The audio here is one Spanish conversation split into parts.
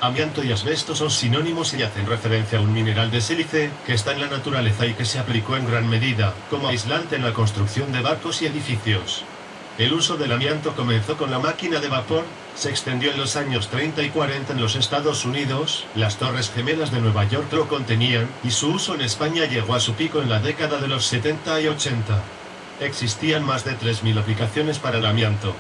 Amianto y asbesto son sinónimos y hacen referencia a un mineral de sílice, que está en la naturaleza y que se aplicó en gran medida, como aislante en la construcción de barcos y edificios. El uso del amianto comenzó con la máquina de vapor, se extendió en los años 30 y 40 en los Estados Unidos, las Torres Gemelas de Nueva York lo contenían, y su uso en España llegó a su pico en la década de los 70 y 80. Existían más de 3.000 aplicaciones para el amianto.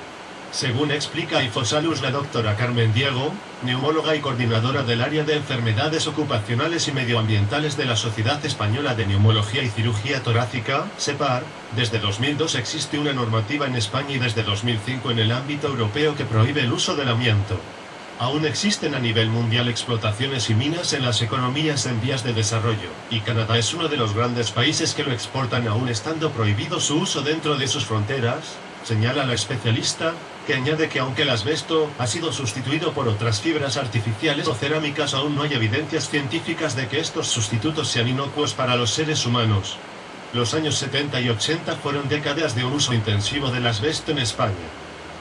Según explica Infosalus la doctora Carmen Diego, neumóloga y coordinadora del área de enfermedades ocupacionales y medioambientales de la Sociedad Española de Neumología y Cirugía Torácica, SEPAR, desde 2002 existe una normativa en España y desde 2005 en el ámbito europeo que prohíbe el uso del amianto. Aún existen a nivel mundial explotaciones y minas en las economías en vías de desarrollo, y Canadá es uno de los grandes países que lo exportan aún estando prohibido su uso dentro de sus fronteras, señala la especialista, que añade que aunque el asbesto ha sido sustituido por otras fibras artificiales o cerámicas, aún no hay evidencias científicas de que estos sustitutos sean inocuos para los seres humanos. Los años 70 y 80 fueron décadas de un uso intensivo del asbesto en España.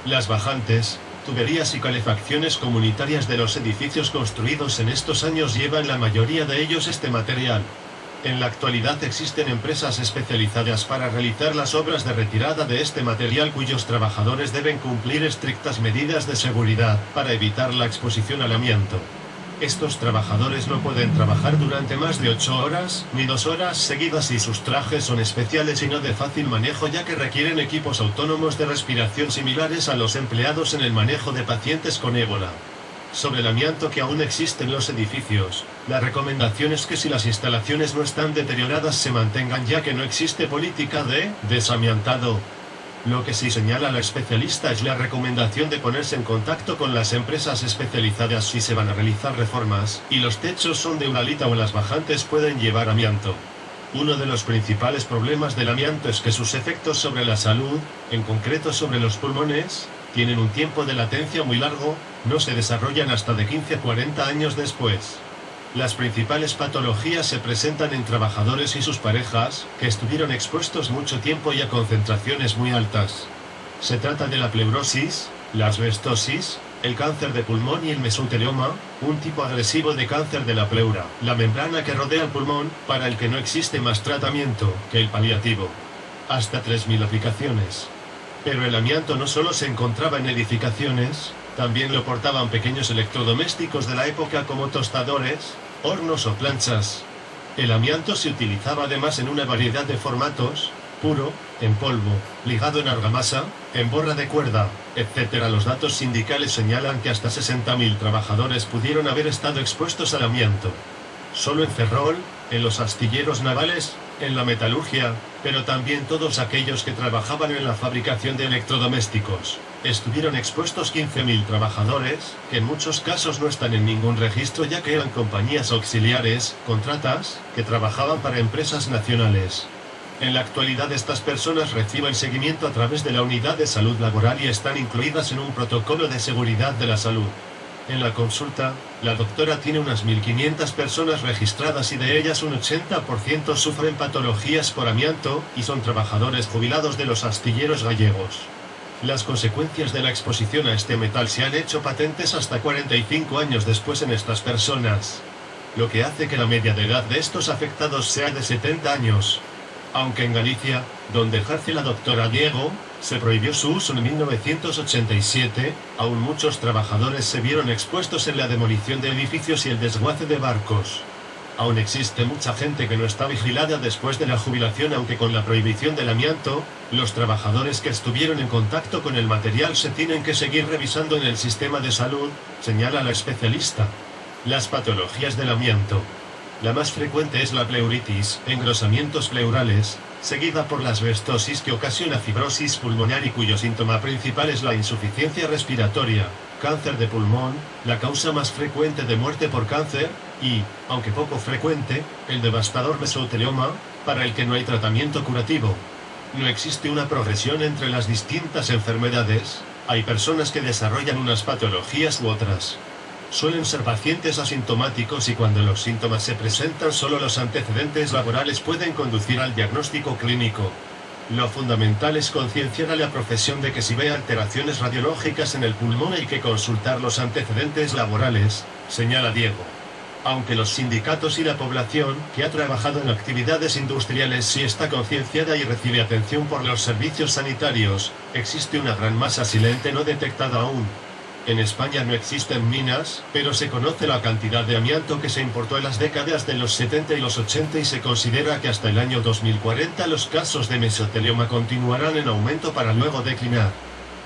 Las bajantes, tuberías y calefacciones comunitarias de los edificios construidos en estos años llevan la mayoría de ellos este material. En la actualidad existen empresas especializadas para realizar las obras de retirada de este material cuyos trabajadores deben cumplir estrictas medidas de seguridad para evitar la exposición al amianto. Estos trabajadores no pueden trabajar durante más de 8 horas, ni 2 horas seguidas y sus trajes son especiales y no de fácil manejo ya que requieren equipos autónomos de respiración similares a los empleados en el manejo de pacientes con ébola. Sobre el amianto que aún existe en los edificios, la recomendación es que si las instalaciones no están deterioradas se mantengan ya que no existe política de desamiantado. Lo que sí señala la especialista es la recomendación de ponerse en contacto con las empresas especializadas si se van a realizar reformas, y los techos son de uralita o las bajantes pueden llevar amianto. Uno de los principales problemas del amianto es que sus efectos sobre la salud, en concreto sobre los pulmones, tienen un tiempo de latencia muy largo, no se desarrollan hasta de 15 a 40 años después. Las principales patologías se presentan en trabajadores y sus parejas, que estuvieron expuestos mucho tiempo y a concentraciones muy altas. Se trata de la pleurosis, la asbestosis, el cáncer de pulmón y el mesotelioma, un tipo agresivo de cáncer de la pleura, la membrana que rodea el pulmón, para el que no existe más tratamiento que el paliativo. Hasta 3.000 aplicaciones. Pero el amianto no solo se encontraba en edificaciones, también lo portaban pequeños electrodomésticos de la época como tostadores, hornos o planchas. El amianto se utilizaba además en una variedad de formatos, puro, en polvo, ligado en argamasa, en borra de cuerda, etc. Los datos sindicales señalan que hasta 60.000 trabajadores pudieron haber estado expuestos al amianto. Solo en Ferrol, en los astilleros navales, en la metalurgia, pero también todos aquellos que trabajaban en la fabricación de electrodomésticos. Estuvieron expuestos 15.000 trabajadores, que en muchos casos no están en ningún registro ya que eran compañías auxiliares, contratas, que trabajaban para empresas nacionales. En la actualidad estas personas reciben seguimiento a través de la Unidad de Salud Laboral y están incluidas en un protocolo de seguridad de la salud. En la consulta, la doctora tiene unas 1.500 personas registradas y de ellas un 80% sufren patologías por amianto, y son trabajadores jubilados de los astilleros gallegos. Las consecuencias de la exposición a este metal se han hecho patentes hasta 45 años después en estas personas, lo que hace que la media de edad de estos afectados sea de 70 años. Aunque en Galicia, donde ejerce la doctora Diego, se prohibió su uso en 1987, aún muchos trabajadores se vieron expuestos en la demolición de edificios y el desguace de barcos. Aún existe mucha gente que no está vigilada después de la jubilación, aunque con la prohibición del amianto, los trabajadores que estuvieron en contacto con el material se tienen que seguir revisando en el sistema de salud, señala la especialista. Las patologías del amianto. La más frecuente es la pleuritis, engrosamientos pleurales, seguida por la asbestosis que ocasiona fibrosis pulmonar y cuyo síntoma principal es la insuficiencia respiratoria, cáncer de pulmón, la causa más frecuente de muerte por cáncer, y, aunque poco frecuente, el devastador mesotelioma, para el que no hay tratamiento curativo. No existe una progresión entre las distintas enfermedades, hay personas que desarrollan unas patologías u otras. Suelen ser pacientes asintomáticos y cuando los síntomas se presentan solo los antecedentes laborales pueden conducir al diagnóstico clínico. Lo fundamental es concienciar a la profesión de que si ve alteraciones radiológicas en el pulmón hay que consultar los antecedentes laborales, señala Diego. Aunque los sindicatos y la población, que ha trabajado en actividades industriales sí está concienciada y recibe atención por los servicios sanitarios, existe una gran masa silente no detectada aún. En España no existen minas, pero se conoce la cantidad de amianto que se importó en las décadas de los 70 y los 80 y se considera que hasta el año 2040 los casos de mesotelioma continuarán en aumento para luego declinar.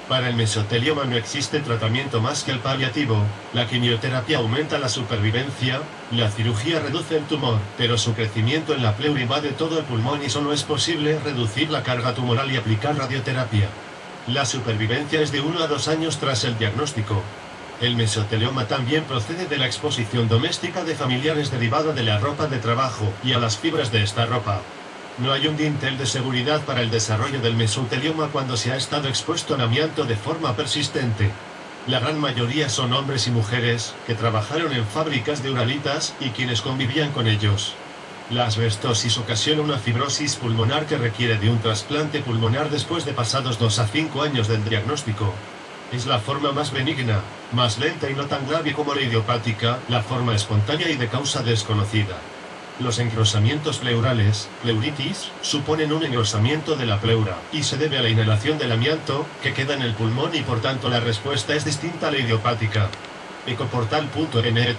Para el mesotelioma no existe tratamiento más que el paliativo, la quimioterapia aumenta la supervivencia, la cirugía reduce el tumor, pero su crecimiento en la pleura invade todo el pulmón y solo es posible reducir la carga tumoral y aplicar radioterapia. La supervivencia es de 1 a 2 años tras el diagnóstico. El mesotelioma también procede de la exposición doméstica de familiares derivada de la ropa de trabajo y a las fibras de esta ropa. No hay un dintel de seguridad para el desarrollo del mesotelioma cuando se ha estado expuesto al amianto de forma persistente. La gran mayoría son hombres y mujeres que trabajaron en fábricas de uralitas y quienes convivían con ellos. La asbestosis ocasiona una fibrosis pulmonar que requiere de un trasplante pulmonar después de pasados 2 a 5 años del diagnóstico. Es la forma más benigna, más lenta y no tan grave como la idiopática, la forma espontánea y de causa desconocida. Los engrosamientos pleurales, pleuritis, suponen un engrosamiento de la pleura, y se debe a la inhalación del amianto, que queda en el pulmón y por tanto la respuesta es distinta a la idiopática. Ecoportal.net